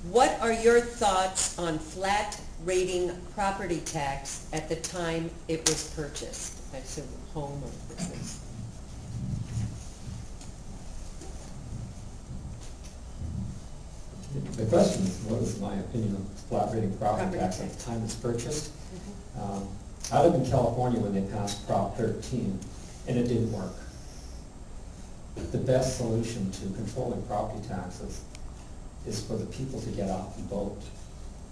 What are your thoughts on flat rating property tax at the time it was purchased? I assume home or business. The question is, what is my opinion of flat rating property tax at the time it's purchased? I live in California when they passed Prop 13, and it didn't work. The best solution to controlling property taxes is for the people to get out and vote.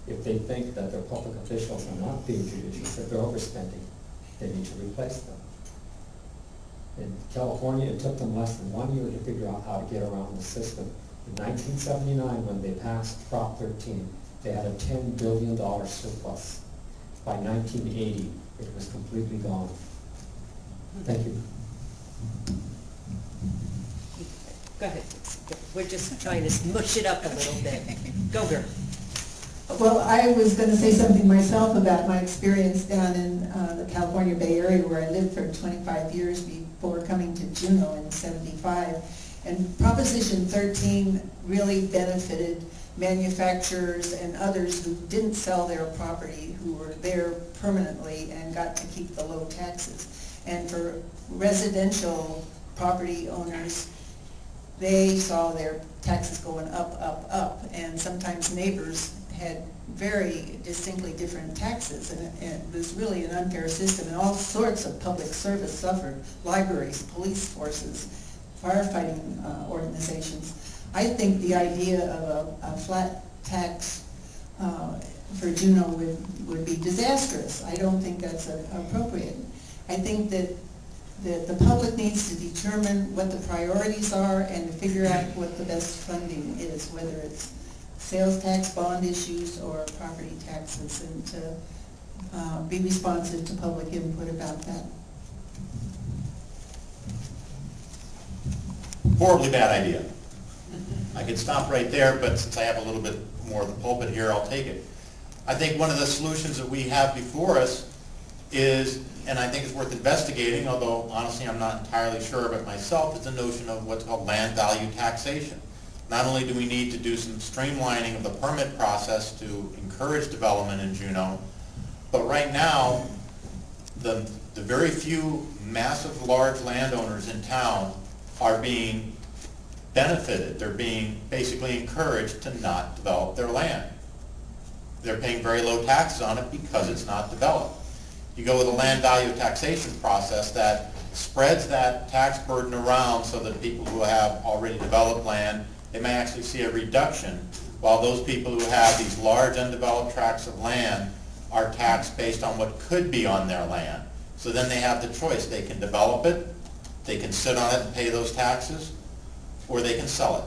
If they think that their public officials are not being judicious, that they're overspending, they need to replace them. In California, it took them less than 1 year to figure out how to get around the system. In 1979, when they passed Prop 13, they had a $10 billion surplus. By 1980, it was completely gone. Thank you. Go ahead. We're just trying to mush it up a little bit. Go, girl. Well, I was going to say something myself about my experience down in the California Bay Area, where I lived for 25 years before coming to Juneau in '75. And Proposition 13 really benefited manufacturers and others who didn't sell their property, who were there permanently and got to keep the low taxes. And for residential property owners, they saw their taxes going up, up, up, and sometimes neighbors had very distinctly different taxes, and it was really an unfair system, and all sorts of public service suffered: libraries, police forces, firefighting organizations. I think the idea of a flat tax for Juneau would be disastrous. I don't think that's appropriate. I think that the public needs to determine what the priorities are and to figure out what the best funding is, whether it's sales tax, bond issues, or property taxes, and to be responsive to public input about that. Horribly bad idea. I could stop right there, but since I have a little bit more of the pulpit here, I'll take it. I think one of the solutions that we have before us is, and I think it's worth investigating, although honestly I'm not entirely sure of it myself, is the notion of what's called land value taxation. Not only do we need to do some streamlining of the permit process to encourage development in Juneau, but right now the very few massive large landowners in town are being benefited. They're being basically encouraged to not develop their land. They're paying very low taxes on it because it's not developed. You go with a land value taxation process that spreads that tax burden around so that people who have already developed land, they may actually see a reduction, while those people who have these large undeveloped tracts of land are taxed based on what could be on their land. So then they have the choice. They can develop it, they can sit on it and pay those taxes, or they can sell it.